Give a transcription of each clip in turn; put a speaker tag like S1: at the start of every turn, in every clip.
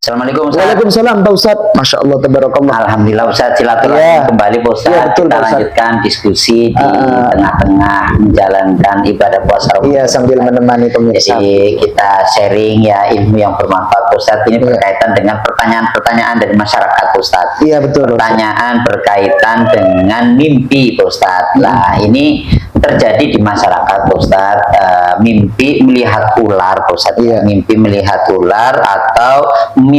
S1: Assalamualaikum Ustaz.
S2: Waalaikumsalam Pak Ustaz. Masya Allah, tabarakallah.
S1: Alhamdulillah Ustaz, silaturahmi kembali Pak Ustaz.
S2: Betul,
S1: kita
S2: Ustaz.
S1: lanjutkan diskusi di tengah-tengah menjalankan ibadah puasa Ramadan.
S2: Iya, sambil menemani pemirsa.
S1: Jadi kita sharing ya ilmu yang bermanfaat Ustaz. Ini berkaitan dengan pertanyaan-pertanyaan dari masyarakat Ustaz.
S2: Iya, betul.
S1: Pertanyaan berkaitan dengan mimpi Ustaz. Nah, ini terjadi di masyarakat Ustaz, mimpi melihat ular Ustaz. Mimpi melihat ular atau mimpi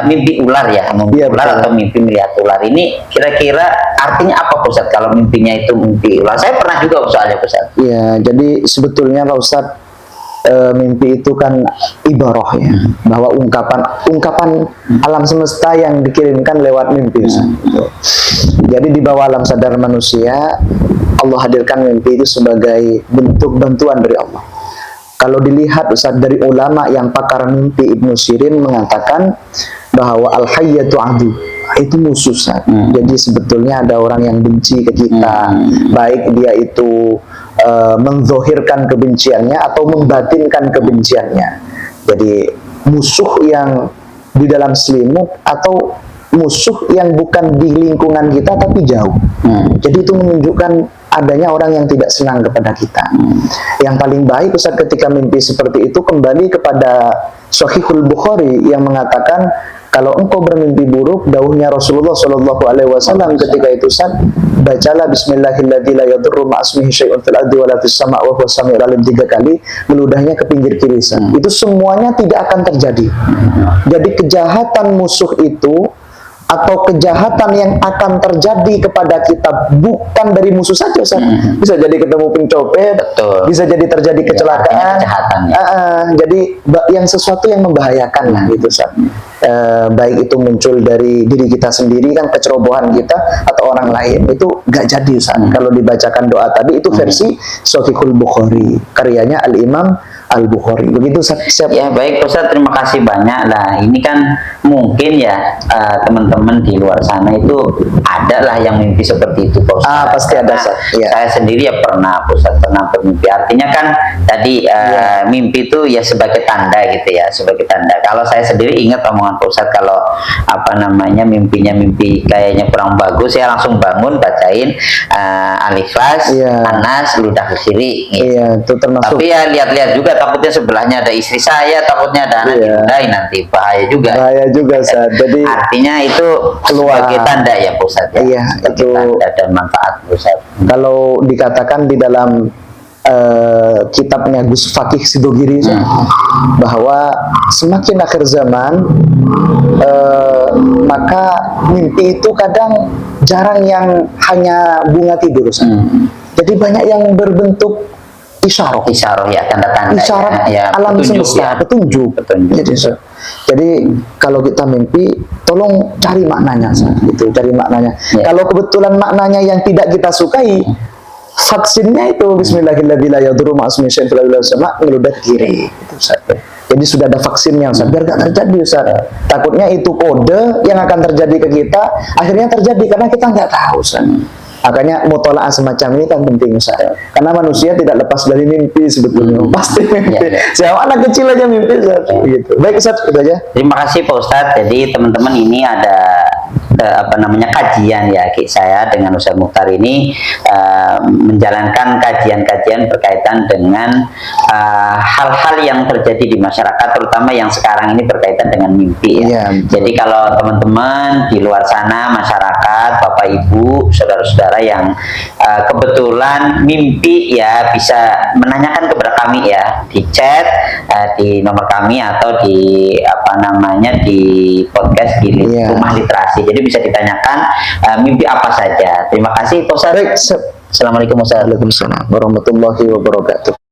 S1: mimpi ular ya, mimpi ular atau mimpi melihat ular. Ini kira-kira artinya apa Ustaz kalau mimpinya itu mimpi ular? Saya pernah juga soalnya Ustaz.
S2: Iya, jadi sebetulnya Pak Ustaz, mimpi itu kan ibarah ya, bahwa ungkapan alam semesta yang dikirimkan lewat mimpi Ustaz. Jadi di bawah alam sadar manusia, Allah hadirkan mimpi itu sebagai bentuk bantuan dari Allah. Kalau dilihat Ustaz dari ulama yang pakar mimpi, Ibnu Sirin mengatakan bahwa al-hayyatu adu, itu musuh Ustaz. Jadi sebetulnya ada orang yang benci ke kita, baik dia itu menzohirkan kebenciannya atau membatinkan kebenciannya. Jadi musuh yang di dalam selimut atau musuh yang bukan di lingkungan kita tapi jauh. Jadi itu menunjukkan adanya orang yang tidak senang kepada kita. Yang paling baik Ustaz ketika mimpi seperti itu kembali kepada Sahihul Bukhari yang mengatakan kalau engkau bermimpi buruk, dawuhnya Rasulullah Shallallahu Alaihi Wasallam ketika itu Ustaz, bacalah Bismillahirrahmanirrahim la yadurru ma'asmihi syai'un fil ardi wala fis sama' wa huwas sami'ul alim 3 kali, meludahnya ke pinggir kiri Ustaz. Itu semuanya tidak akan terjadi. Jadi kejahatan musuh itu atau kejahatan yang akan terjadi kepada kita bukan dari musuh saja Ustaz. Bisa jadi ketemu pencopet, bisa jadi terjadi kecelakaan, jadi yang sesuatu yang membahayakan lah gitu Ustaz. Baik itu muncul dari diri kita sendiri kan, kecerobohan kita atau orang lain, itu gak jadi Ustaz. Kalau dibacakan doa tadi itu versi Sahihul Bukhari, karyanya Al-Imam Al-Bukhari. Begitu Ustaz. Siap.
S1: Ya baik Ustaz, terima kasih banyak. Nah ini kan mungkin ya teman-teman di luar sana itu ada lah yang mimpi seperti itu Pak Ustaz.
S2: Pasti ada Ustaz.
S1: Saya sendiri ya pernah Ustaz, pernah bermimpi. Artinya kan tadi mimpi itu ya sebagai tanda gitu ya, sebagai tanda. Kalau saya sendiri ingat omongan Pak Ustaz, kalau mimpinya mimpi kayaknya kurang bagus, saya langsung bangun bacain Al-Ikhlas, Anas, ludah ke kiri gitu.
S2: Itu termasuk.
S1: Tapi ya lihat-lihat juga, takutnya sebelahnya ada istri saya, takutnya ada anak diludahi, nanti bahaya juga.
S2: Bahaya juga Ustaz. Jadi
S1: artinya itu sebagai tanda ya Pak Ustaz ya.
S2: Iya,
S1: sebagai
S2: itu
S1: tanda dan manfaat Pak Ustaz.
S2: Kalau dikatakan di dalam kitabnya Gus Fakih Sidogiri bahwa semakin akhir zaman maka mimpi itu kadang jarang yang hanya bunga tidur jadi banyak yang berbentuk isyarah ya, tanda-tanda isyarat ya, alam semesta, petunjuk. Jadi kalau kita mimpi tolong cari maknanya gitu, cari maknanya. Kalau kebetulan maknanya yang tidak kita sukai, vaksinnya itu Bismillahirrahmanirrahim la yadurru ma'asmihi syai'un fil ardi wala fis sama' ngeludah ke kiri gitu Ustaz. Jadi sudah ada vaksinnya Ustaz, biar gak terjadi Ustaz. Takutnya itu kode yang akan terjadi ke kita, akhirnya terjadi karena kita nggak tahu Ustaz. Makanya mutola'ah semacam ini kan penting Ustaz. Karena manusia tidak lepas dari mimpi sebetulnya. Pasti mimpi. Siapa anak kecil aja mimpi Ustaz. Gitu. Baik Ustaz, itu aja.
S1: Terima kasih Pak Ustaz. Jadi teman-teman ini ada kajian ya saya dengan Ustaz Mukhtar ini menjalankan kajian-kajian berkaitan dengan hal-hal yang terjadi di masyarakat, terutama yang sekarang ini berkaitan dengan mimpi ya. Jadi kalau teman-teman di luar sana, masyarakat, Bapak Ibu, saudara-saudara yang kebetulan mimpi ya, bisa menanyakan kepada kami ya di chat di nomor kami atau di di podcast di Rumah Literasi. Jadi bisa ditanyakan mimpi apa saja. Terima kasih Pak Ustaz.
S2: Baik.
S1: Assalamualaikum warahmatullahi wabarakatuh.